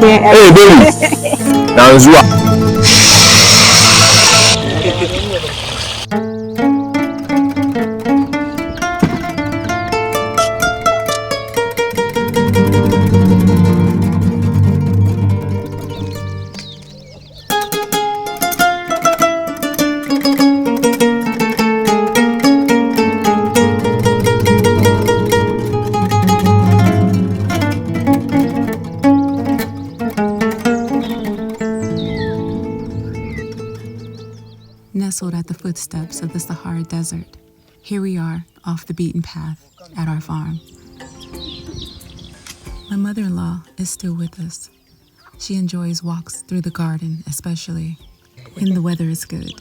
Hey, baby. Now, Zua. Nestled at the footsteps of the Sahara Desert, here we are, off the beaten path, at our farm. My mother-in-law is still with us. She enjoys walks through the garden, especially when the weather is good.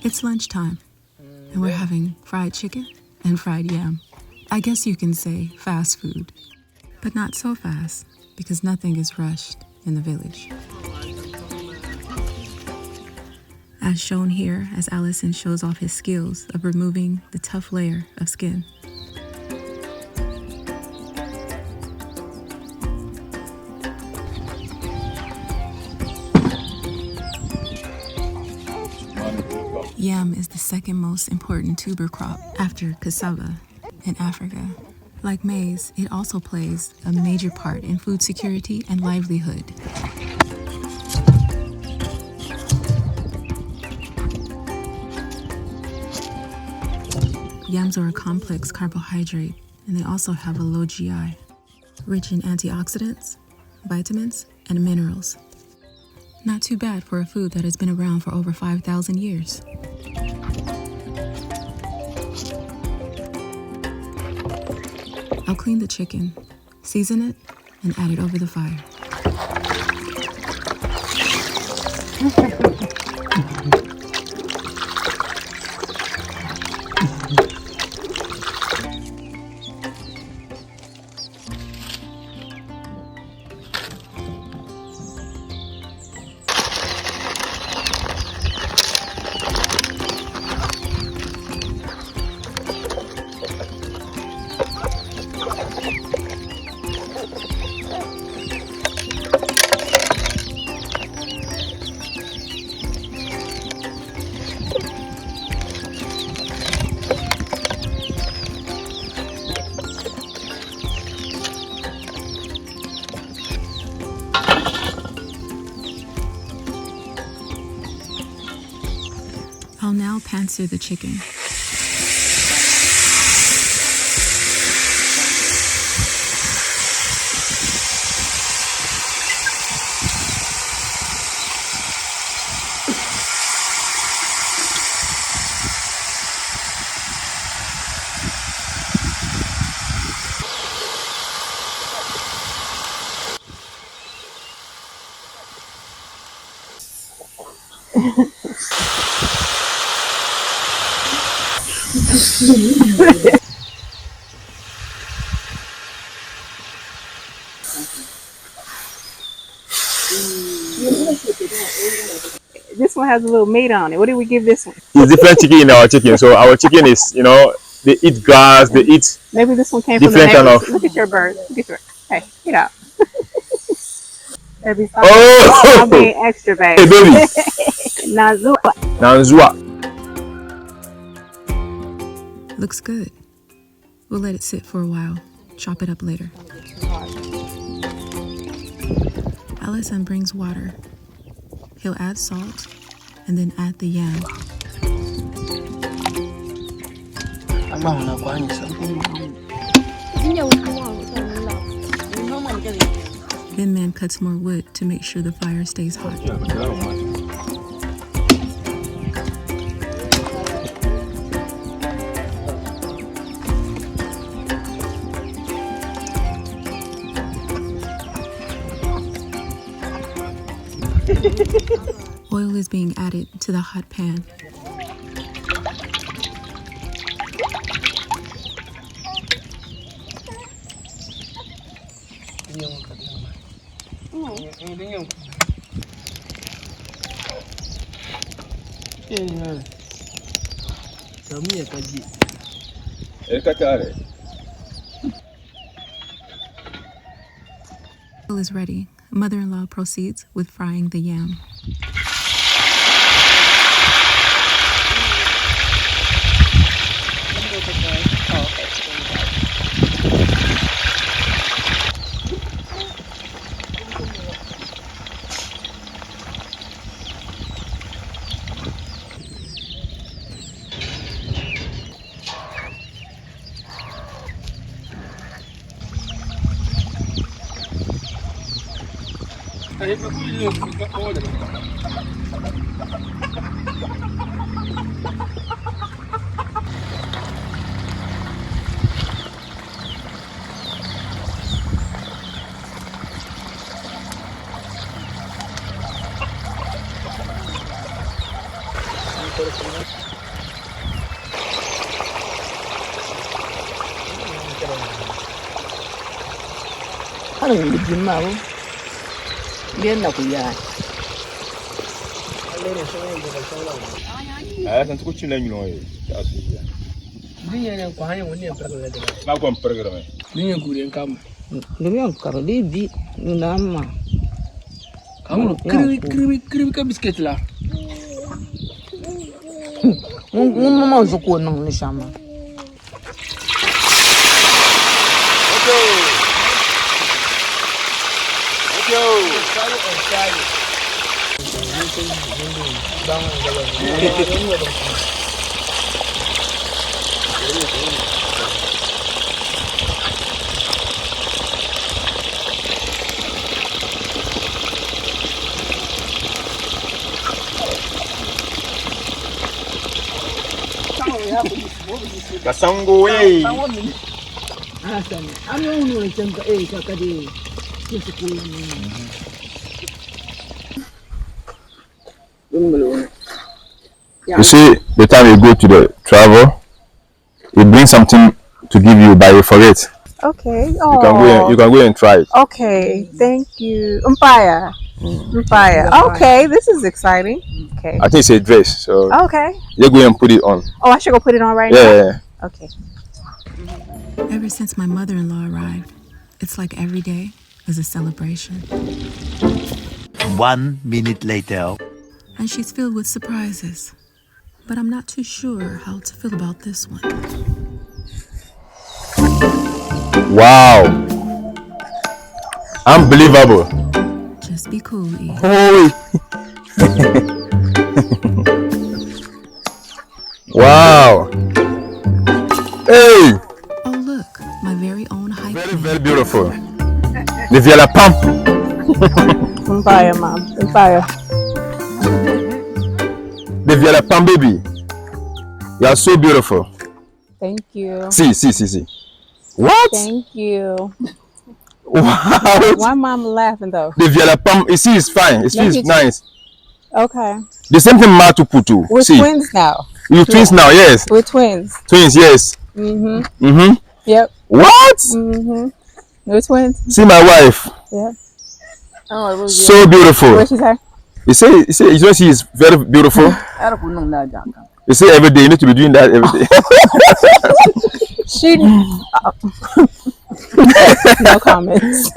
It's lunchtime, and we're having fried chicken and fried yam. I guess you can say fast food, but not so fast, because nothing is rushed in the village. As shown here, as Allison shows off his skills of removing the tough layer of skin. Yam is the second most important tuber crop after cassava in Africa. Like maize, it also plays a major part in food security and livelihood. Yams are a complex carbohydrate, and they also have a low GI, rich in antioxidants, vitamins, and minerals. Not too bad for a food that has been around for over 5,000 years. I'll clean the chicken, season it, and add it over the fire. I'll now pan-sear the chicken. This one has a little meat on it. What do we give this one? It's different chicken in our chicken. So our chicken is, they eat grass, they eat Maybe this one came from the different kind neighbors. of. Look at your bird. Look at your. Hey, get out. Baby, stop. Oh! I'm being extra, Hey, baby. baby. Now, Now, Zua. Looks good. We'll let it sit for a while. Chop it up later. Allison brings water. He'll add salt and then add the yam. Then man cuts more wood to make sure the fire stays hot. Oil is being added to the hot pan. is ready. Mother-in-law proceeds with frying the yam. Kasango way. You see, the time you go to the travel, it brings something to give you, but you forget. Okay. You can go and try it. Okay. Thank you. Umpire. Umpire. Okay. This is exciting. Okay. I think it's a dress, so Okay. you go and put it on. Oh, I should go put it on right now? Yeah. Okay. Ever since my mother-in-law arrived, it's like every day is a celebration. 1 minute later. And she's filled with surprises. But I'm not too sure how to feel about this one. Wow. Unbelievable. Just be cool, E. Holy. Wow. Hey. Oh, look, my very own hike. Very, very beautiful. The Viala Pump. Umpire, Mom. Umpire. The Viala Pump, baby. You are so beautiful. Thank you. See. What? Thank you. Wow. Why Mom laughing though? The Viala Pump, you see, it's fine. It feels nice. Okay. The same thing Matu Putu. We're See. twins now. You twins now, yes. We're twins. Twins, yes. Yep. What? We're twins. See my wife. Yeah. Oh, So beautiful. what she say? You know she is very beautiful. You say every day, you need to be doing that every day. She no comments.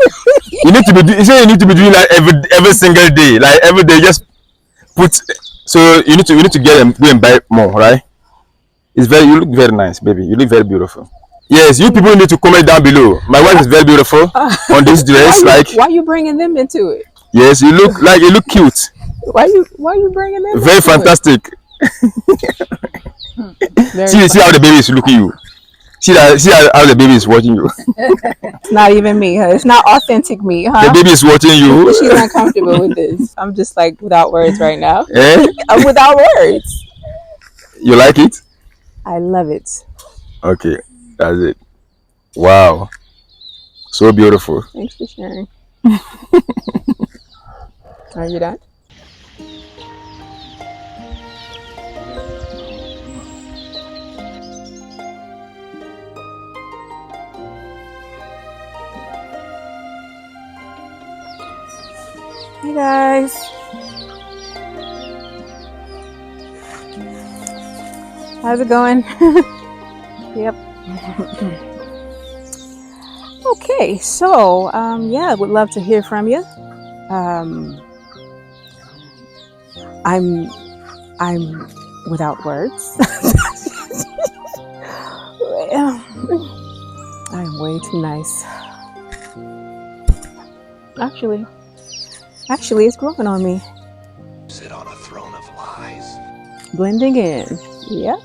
You need to be doing that every single day. Like every day, just put. So you need to get them go and buy more, right? You look very nice, baby. You look very beautiful. Yes, you people need to comment down below. My wife is very beautiful on this dress. Why you bringing them into it? Yes, you look cute. Why you bringing them? Very into fantastic. It? See how the baby is looking you. See how the baby is watching you. It's not even me. Huh? It's not authentic me, huh? The baby is watching you. She's uncomfortable with this. I'm just like without words right now. Eh? I'm without words. You like it? I love it. Okay, that's it. Wow, so beautiful. Thanks for sharing. Are you done? Hey guys. How's it going? Yep. Okay, so yeah, would love to hear from you. Um, I'm I'm without words. I'm way too nice. Actually, it's growing on me. Sit on a throne of lies. Blending in. Yep.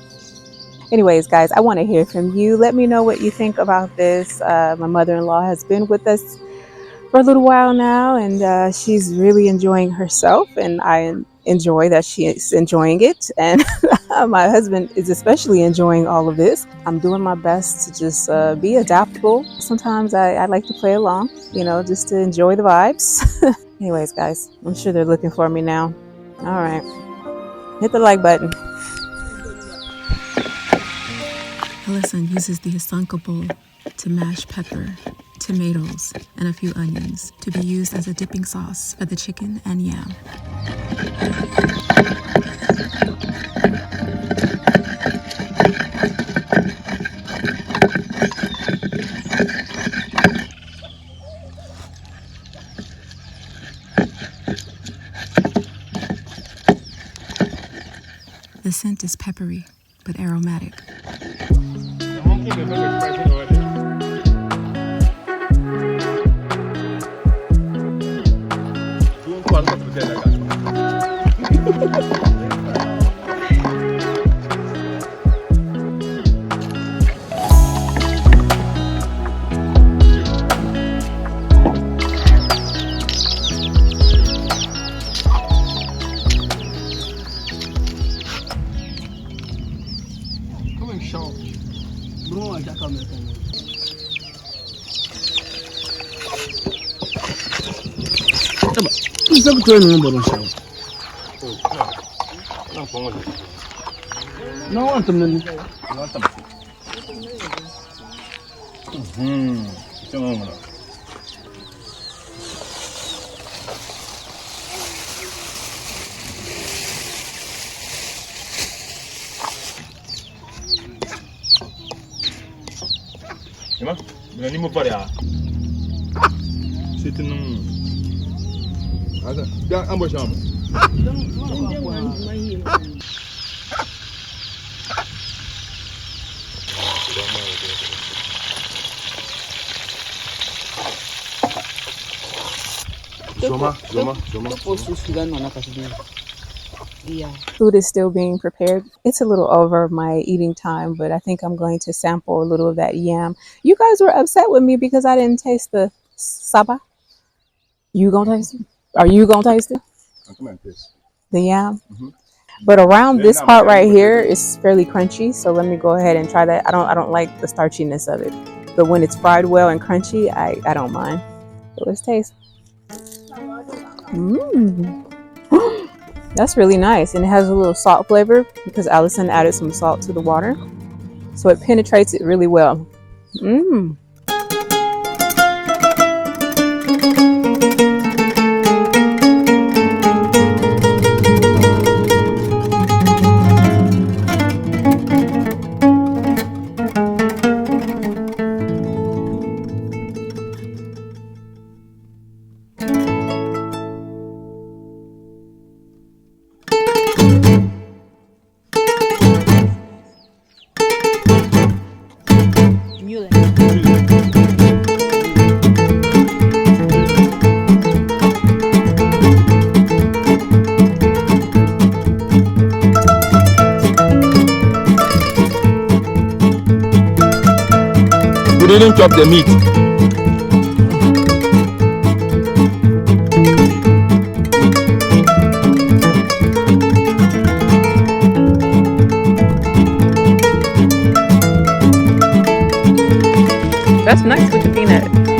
Anyways, guys, I want to hear from you. Let me know what you think about this. My mother-in-law has been with us for a little while now, and she's really enjoying herself, and I enjoy that she is enjoying it. And my husband is especially enjoying all of this. I'm doing my best to just be adaptable. Sometimes I like to play along, just to enjoy the vibes. Anyways, guys, I'm sure they're looking for me now. All right. Hit the like button. Ellison uses the Asanka bowl to mash pepper, tomatoes, and a few onions to be used as a dipping sauce for the chicken and yam. The scent is peppery, but aromatic. No want them. C'était non. Ada, ya ambo chama. Food is still being prepared. It's a little over my eating time, but I think I'm going to sample a little of that yam. You guys were upset with me because I didn't taste the saba. You gonna taste it? Are you gonna taste it? Come on, taste. The yam? But around this part right here is fairly crunchy, so let me go ahead and try that. I don't like the starchiness of it, but when it's fried well and crunchy, I don't mind. So let's taste. That's really nice, and it has a little salt flavor because Allison added some salt to the water, so it penetrates it really well. We didn't chop the meat. That's nice with the peanut.